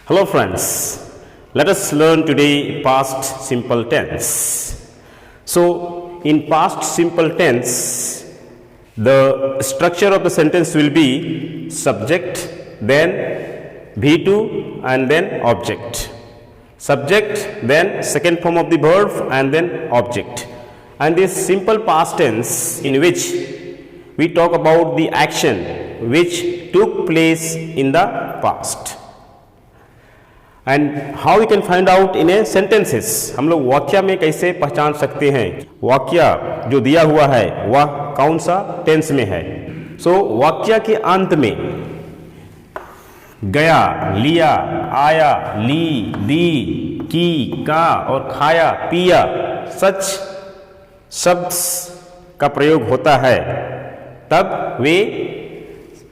Hello friends, let us learn today past simple tense. So in past simple tense, the structure of the sentence will be subject, then V2 and then object. Subject, then second form of the verb and then object. And this simple past tense in which we talk about the action which took place in the past. And how you can find out in A sentences, हम लोग वाक्य में कैसे पहचान सकते हैं वाक्य जो दिया हुआ है वह कौन सा टेंस में है. सो वाक्य के अंत में गया, लिया, आया, ली, दी, की, का और खाया, पिया सच शब्द का प्रयोग होता है तब वे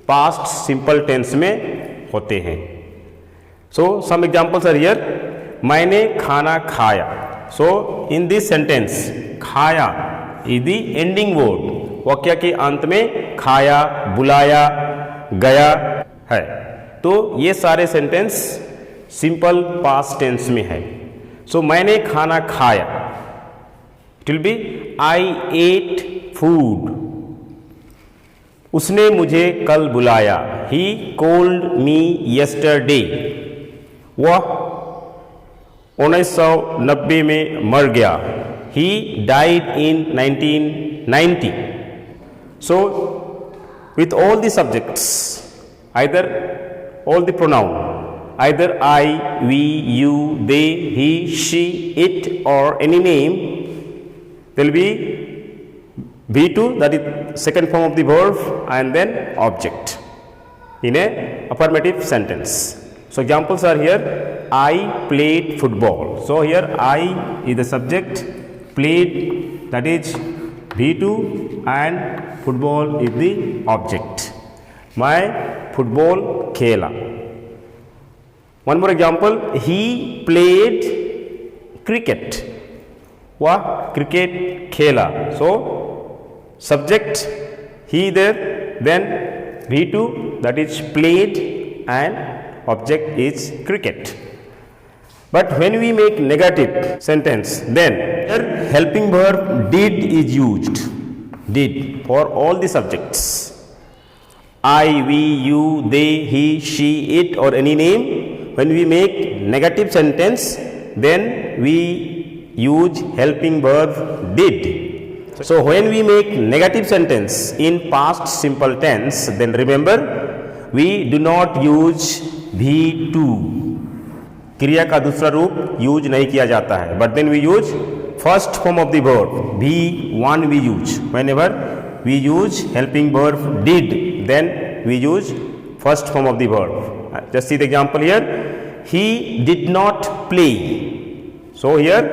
पास्ट सिंपल टेंस में होते हैं. So some examples are here. मैंने खाना खाया. So in this sentence खाया is the ending word. वाक्य के अंत में खाया, बुलाया, गया है. तो ये सारे सेंटेंस सिंपल पास्ट टेंस में है. So मैंने खाना खाया. It will be I ate food. उसने मुझे कल बुलाया. He called me yesterday. वह 1990 में मर गया. He died in 1990. So with all the subjects, either all the pronoun, either I, we, you, they, he, she, it or any name, there will be V2, that is second form of the verb and then object in a affirmative sentence. So examples are here. I played football. So here I is the subject, played that is V2 and football is the object. मैं football खेला. One more example. He played cricket. वह cricket खेला. So subject he there, then V2 that is played and object is cricket. But when we make negative sentence, then helping verb did is used. Did for all the subjects. I, we, you, they, he, she, it or any name. When we make negative sentence, then we use helping verb did. So when we make negative sentence in past simple tense, then remember we do not use V2. क्रिया का दूसरा रूप use नहीं किया जाता है. But then we use first form of the verb V1 we use. Whenever we use helping verb did, then we use first form of the verb. Just see the example here. He did not play. So here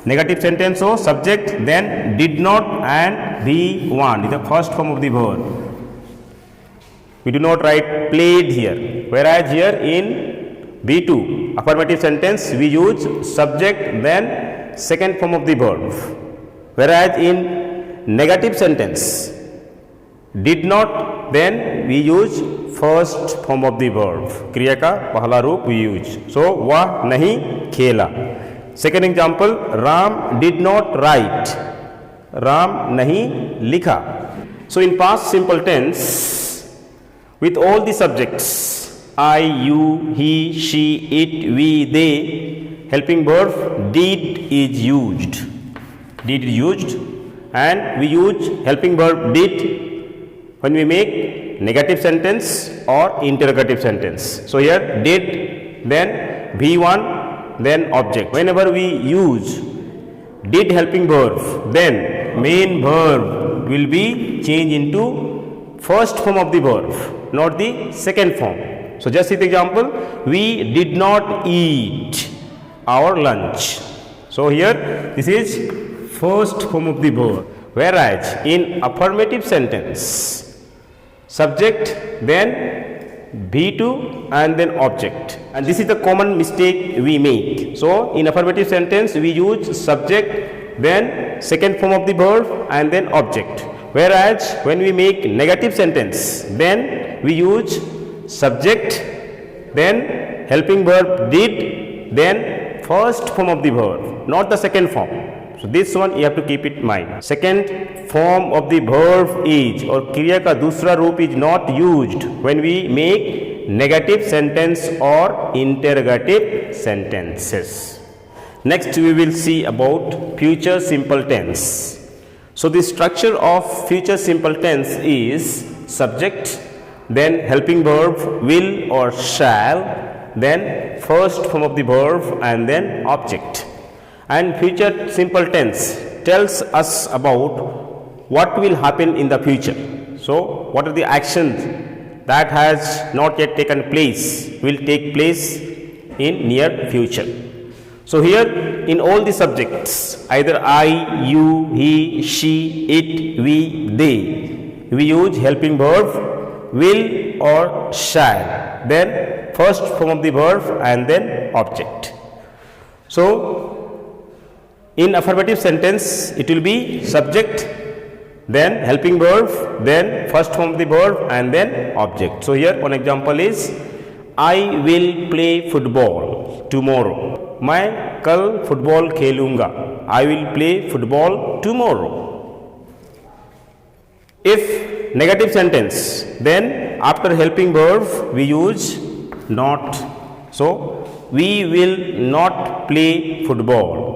negative sentence हो, subject then did not and V1 is the first form of the verb. We do not write played here, whereas here in V2 affirmative sentence we use subject then second form of the verb, whereas in negative sentence did not, then we use first form of the verb. क्रिया का पहला रूप we use. So वह नहीं खेला. Second example, Ram did not write. Ram नहीं लिखा. So in past simple tense with all the subjects I, you, he, she, it, we, they, helping verb did is used. Did is used and we use helping verb did when we make negative sentence or interrogative sentence. So here did, then V1, then object. Whenever we use did helping verb, then main verb will be changed into first form of the verb, not the second form. So just see the example. We did not eat our lunch. So here this is first form of the verb. Whereas in affirmative sentence, subject then V2 and then object. And this is the common mistake we make. So in affirmative sentence we use subject then second form of the verb and then object. Whereas when we make negative sentence, then we use subject then helping verb did, then first form of the verb, not the second form. So this one you have to keep it in mind. Second form of the verb is, और क्रिया का दूसरा रूप is not used when we make negative sentence or interrogative sentences. Next we will see about future simple tense. So the structure of future simple tense is subject, then helping verb will or shall, then first form of the verb and then object. And future simple tense tells us about what will happen in the future. So what are the actions that has not yet taken place will take place in near future. So here in all the subjects, either I, you, he, she, it, we, they, we use helping verb will or shall, then first form of the verb and then object. So in affirmative sentence it will be subject, then helping verb, then first form of the verb and then object. So here one example is I will play football tomorrow. मैं कल football खेलूंगा. I will play football tomorrow. If negative sentence, then after helping verb we use not. So we will not play football.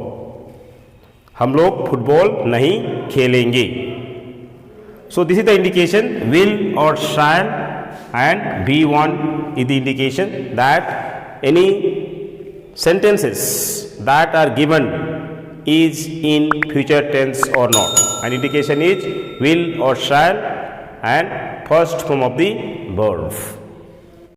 हम लोग football नहीं खेलेंगे. So this is the indication will or shall, and B1 is the indication that any sentences that are given is in future tense or not. And indication is will or shall and first form of the verb.